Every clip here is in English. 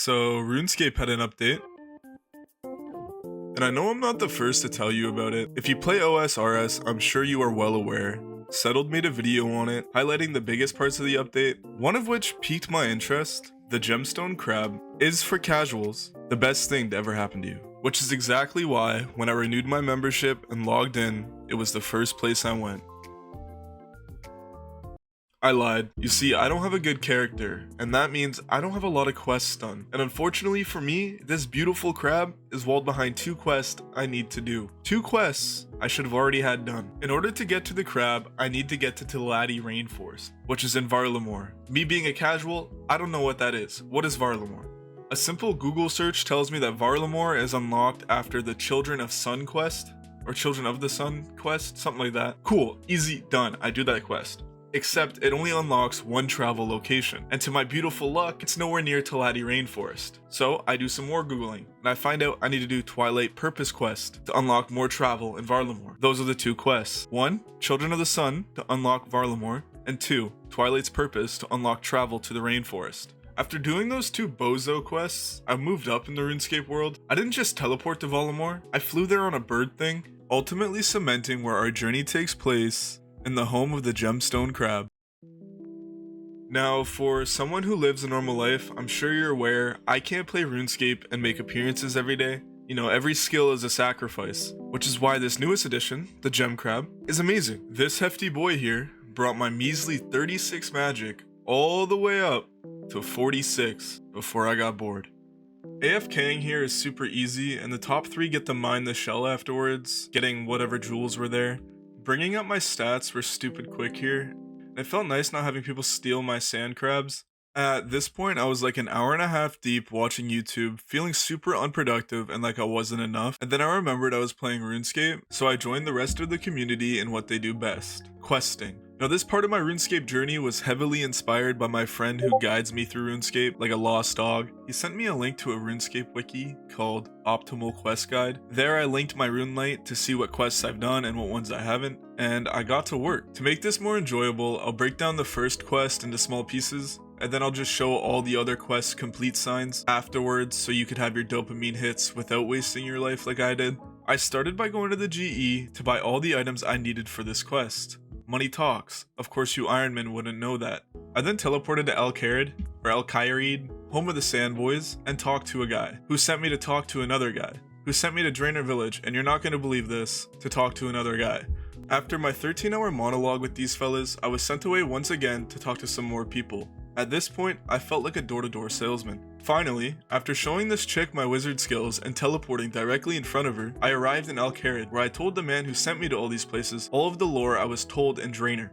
So RuneScape had an update, and I know I'm not the first to tell you about it. If you play OSRS, I'm sure you are well aware. Settled made a video on it, highlighting the biggest parts of the update, one of which piqued my interest. The gemstone crab is, for casuals, the best thing to ever happen to you. Which is exactly why, when I renewed my membership and logged in, it was the first place I went. I lied. You see, I don't have a good character, and that means I don't have a lot of quests done. And unfortunately for me, this beautiful crab is walled behind 2 quests I need to do. 2 quests I should have already had done. In order to get to the crab, I need to get to Tilati Rainforest, which is in Varlamore. Me being a casual, I don't know what that is. What is Varlamore? A simple Google search tells me that Varlamore is unlocked after the Children of Sun quest, or Children of the Sun quest, something like that. Cool, easy, done, I do that quest. Except it only unlocks 1 travel location, and to my beautiful luck, it's nowhere near Tilati Rainforest. So I do some more googling, and I find out I need to do Twilight Purpose quest to unlock more travel in Varlamore. Those are the 2 quests. 1, Children of the Sun to unlock Varlamore, and 2, Twilight's Purpose to unlock travel to the rainforest. After doing those 2 bozo quests, I moved up in the RuneScape world. I didn't just teleport to Varlamore, I flew there on a bird thing, ultimately cementing where our journey takes place in the home of the gemstone crab. Now, for someone who lives a normal life, I'm sure you're aware, I can't play RuneScape and make appearances every day. You know, every skill is a sacrifice, which is why this newest edition, the gem crab, is amazing. This hefty boy here brought my measly 36 magic all the way up to 46 before I got bored. AFKing here is super easy, and the top 3 get to mine the shell afterwards, getting whatever jewels were there. Bringing up my stats were stupid quick here, and it felt nice not having people steal my sand crabs. At this point, I was like an hour and a half deep watching YouTube, feeling super unproductive and like I wasn't enough, and then I remembered I was playing RuneScape, so I joined the rest of the community in what they do best, questing. Now, this part of my RuneScape journey was heavily inspired by my friend who guides me through RuneScape like a lost dog. He sent me a link to a RuneScape wiki called Optimal Quest Guide. There I linked my RuneLight to see what quests I've done and what ones I haven't, and I got to work. To make this more enjoyable, I'll break down the first quest into small pieces, and then I'll just show all the other quests' complete signs afterwards so you could have your dopamine hits without wasting your life like I did. I started by going to the GE to buy all the items I needed for this quest. Money talks. Of course, you Ironmen wouldn't know that. I then teleported to El-Kairid, home of the Sand Boys, and talked to a guy, who sent me to talk to another guy, who sent me to Drainer Village, and you're not going to believe this, to talk to another guy. After my 13-hour monologue with these fellas, I was sent away once again to talk to some more people. At this point, I felt like a door-to-door salesman. Finally, after showing this chick my wizard skills and teleporting directly in front of her, I arrived in El-Kairid, where I told the man who sent me to all these places all of the lore I was told in Drainer.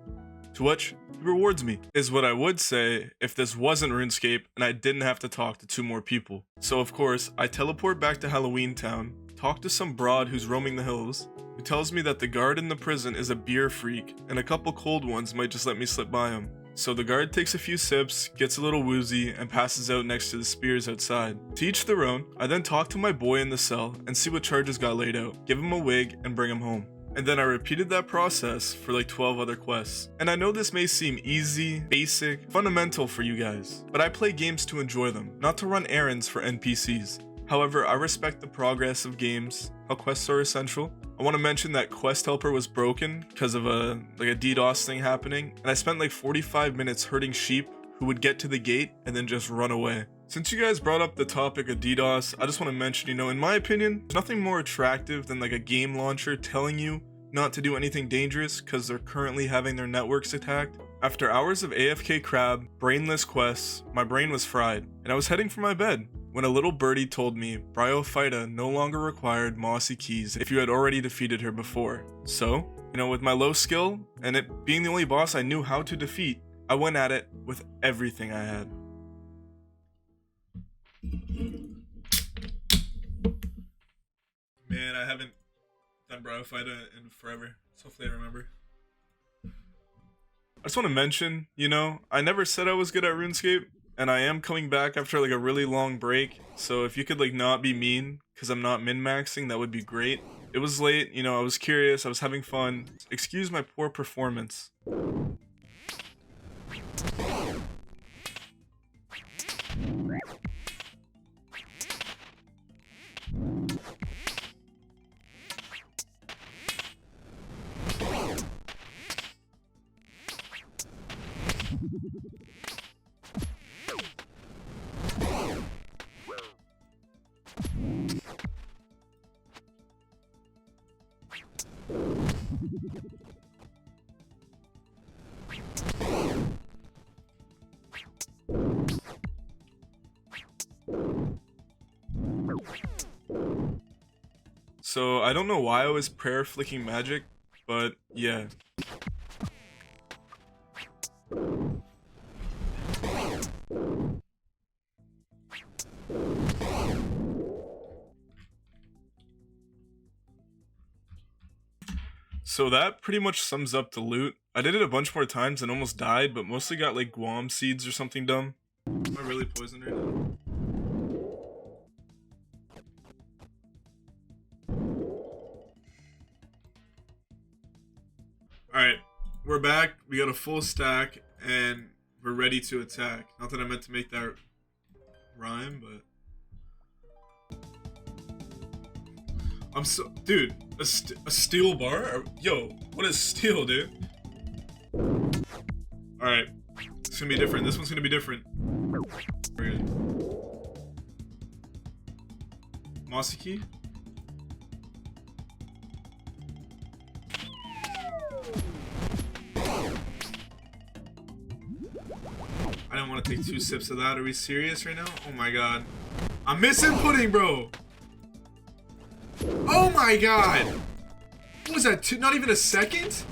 To which, he rewards me, is what I would say if this wasn't RuneScape and I didn't have to talk to 2 more people. So of course, I teleport back to Halloween Town, talk to some broad who's roaming the hills, who tells me that the guard in the prison is a beer freak, and a couple cold ones might just let me slip by him. So the guard takes a few sips, gets a little woozy, and passes out next to the spears outside. To each their own, I then talk to my boy in the cell and see what charges got laid out, give him a wig, and bring him home. And then I repeated that process for like 12 other quests. And I know this may seem easy, basic, fundamental for you guys, but I play games to enjoy them, not to run errands for NPCs. However, I respect the progress of games, how quests are essential. I want to mention that Quest Helper was broken because of a DDoS thing happening, and I spent like 45 minutes herding sheep who would get to the gate and then just run away. Since you guys brought up the topic of DDoS, I just want to mention, you know, in my opinion, there's nothing more attractive than like a game launcher telling you not to do anything dangerous because they're currently having their networks attacked. After hours of AFK crab, brainless quests, my brain was fried, and I was heading for my bed, when a little birdie told me Bryophyta no longer required mossy keys if you had already defeated her before. So, you know, with my low skill, and it being the only boss I knew how to defeat, I went at it with everything I had. Man, I haven't done Bryophyta in forever, so hopefully I remember. I just want to mention, you know, I never said I was good at RuneScape, and I am coming back after like a really long break, so if you could like not be mean because I'm not min-maxing, that would be great. It was late, you know, I was curious, I was having fun. Excuse my poor performance. So I don't know why I was prayer flicking magic, but yeah. So that pretty much sums up the loot. I did it a bunch more times and almost died, but mostly got like guam seeds or something dumb. Am I really poisoned right now? Alright, we're back. We got a full stack and we're ready to attack. Not that I meant to make that rhyme, but... I'm so... Dude, a steel bar? Yo, what is steel, dude? Alright, it's gonna be different. This one's gonna be different. Mossy key? I don't want to take 2 sips of that. Are we serious right now? Oh my god. I'm missing pudding, bro! Oh my god! What was that? Not even a second?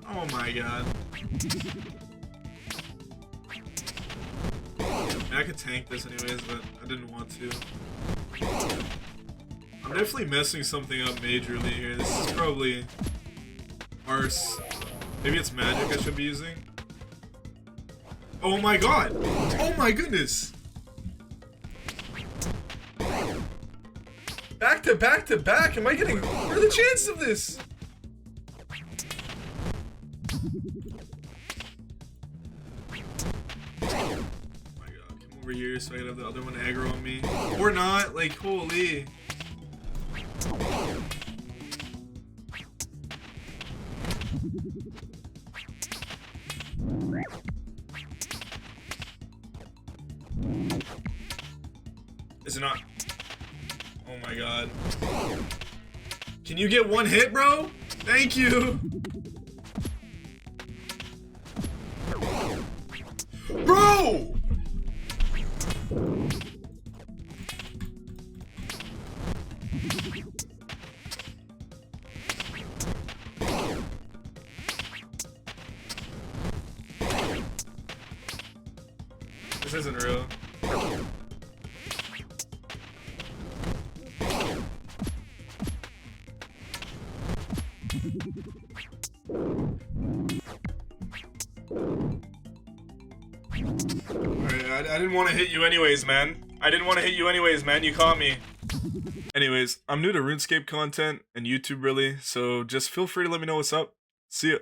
Oh my god. I could tank this anyways, but I didn't want to. I'm definitely messing something up majorly here. This is probably arse. Maybe it's magic I should be using. Oh my god! Oh my goodness! Back to back to back! Am I getting... What are the chances of this? Oh my god, come over here so I can have the other one aggro on me. Or not, like, holy. Is it not? Oh my god. Can you get 1 hit, bro? Thank you! Bro! This isn't real. Alright, I didn't want to hit you anyways, man. I didn't want to hit you anyways, man. You caught me. Anyways, I'm new to RuneScape content and YouTube really, so just feel free to let me know what's up. See ya.